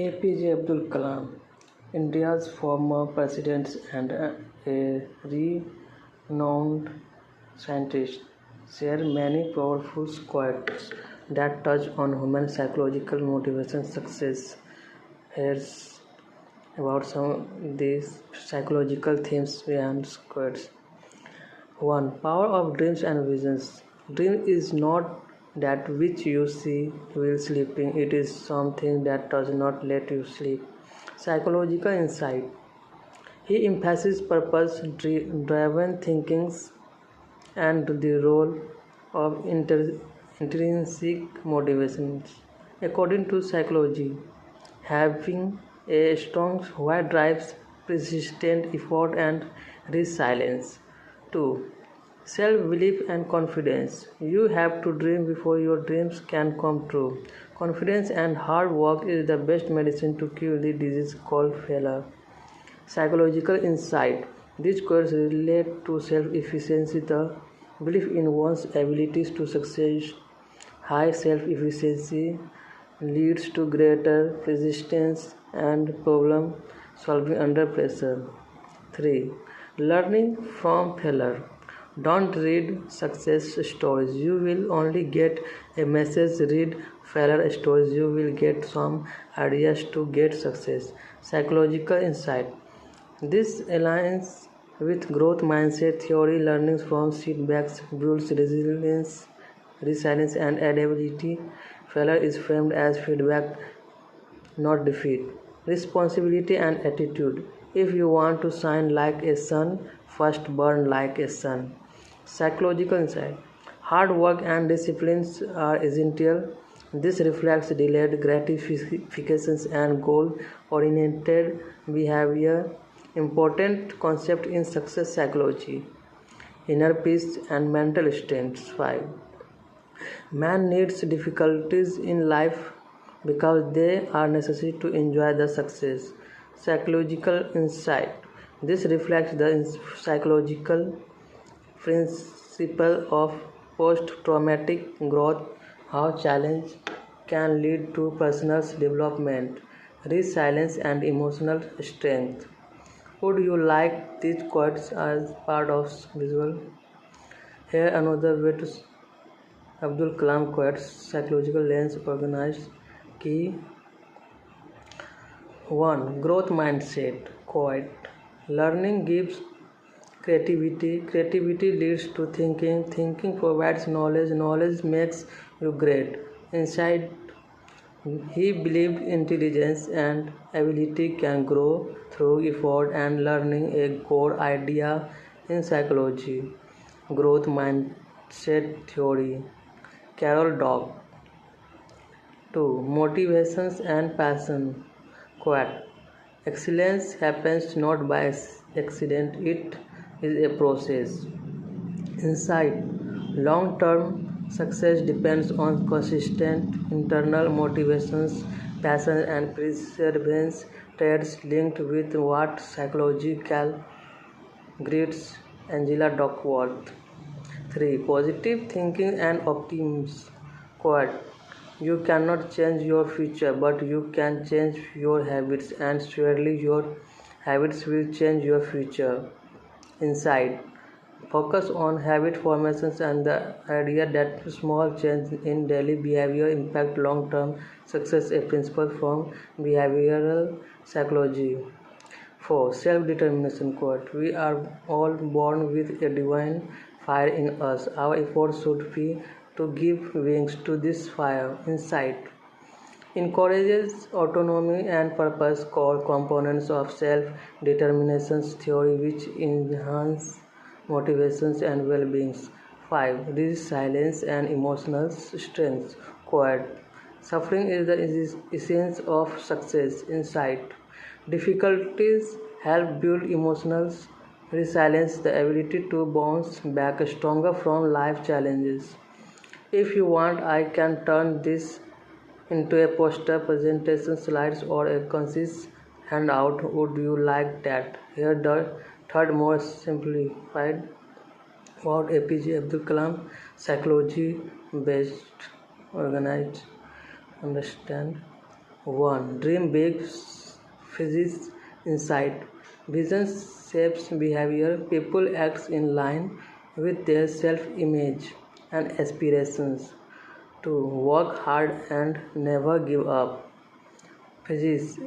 APJ Abdul Kalam, India's former president and a renowned scientist, shared many powerful quotes that touch on human psychological motivation success. Here's about some of these psychological themes behind quotes. 1. Power of dreams and visions. Dream is not that which you see while sleeping, it is something that does not let you sleep. Psychological insight. He emphasizes purpose driven thinkings and the role of intrinsic motivations. According to psychology, having a strong why drives persistent effort and resilience. 2. Self belief and confidence. You have to dream before your dreams can come true. Confidence and hard work is the best medicine to cure the disease called failure. Psychological insight. These quotes relate to self efficacy, the belief in one's abilities to succeed. High self efficacy leads to greater persistence and problem solving under pressure. 3. Learning from failure. Don't read success stories, you will only get a message. Read failure stories, you will get some ideas to get success. Psychological insight. This aligns with growth mindset theory. Learning from setbacks builds resilience and adaptability. Failure is framed as feedback, not defeat. Responsibility and attitude. If you want to shine like a sun, first burn like a sun. Psychological insight. Hard work and disciplines are essential. This reflects delayed gratifications and goal-oriented behavior. Important concept in success psychology. Inner peace and mental strength. 5. Man needs difficulties in life because they are necessary to enjoy the success. Psychological insight. This reflects the psychological principle of post-traumatic growth, how challenge can lead to personal development, resilience and emotional strength. Would you like these quotes as part of visual? Here another way to Abdul Kalam quotes psychological lens organized. Key 1. Growth mindset quote. Learning gives creativity. Creativity leads to thinking. Thinking provides knowledge. Knowledge makes you great. Inside, he believed intelligence and ability can grow through effort and learning, a core idea in psychology. Growth mindset theory. Carol Dweck. 2. Motivations and passion quote. Excellence happens not by accident, it is a process. Insight. Long-term success depends on consistent internal motivations, passion and perseverance, traits linked with what psychology greets Angela Duckworth. 3. Positive thinking and optimism quote. You cannot change your future, but you can change your habits, and surely your habits will change your future. Insight. Focus on habit formations and the idea that small change in daily behavior impact long-term success, a principle from behavioral psychology. 4. Self-determination quote. We are all born with a divine fire in us. Our effort should be to give wings to this fire. Insight. Encourages autonomy and purpose, core components of self-determination theory which enhance motivations and well-being. 5. Resilience and emotional strength quote. Suffering is the essence of success. Insight. Difficulties help build emotional resilience, the ability to bounce back stronger from life challenges. If you want, I can turn this into a poster, presentation, slides, or a concise handout. Would you like that? Here, the third more simplified about APJ Abdul Kalam, psychology based, organized, understand. 1. Dream big. Physics insight. Vision shapes behavior. People act in line with their self-image and aspirations. 2. Work hard and never give up. Physics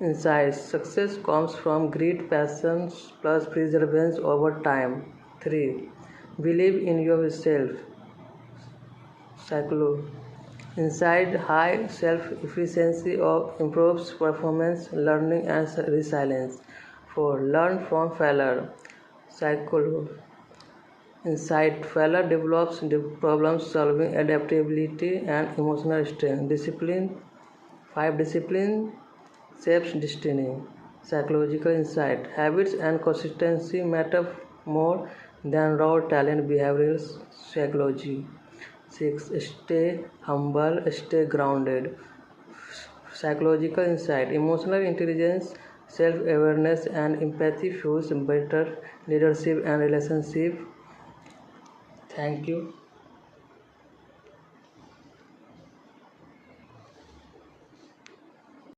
insights. Success comes from grit, passion plus perseverance over time. 3. Believe in yourself. Psychology. Inside high self-efficiency improves performance, learning and resilience. 4. Learn from failure. Psychology. Inside failure develops problem solving, adaptability and emotional strength. Discipline. 5. Discipline shapes destiny. Psychological insight. Habits and consistency matter more than raw talent. Behavioral psychology. 6. Stay humble, stay grounded. Psychological insight. Emotional intelligence, self-awareness and empathy fuels better leadership and relationship. Thank you.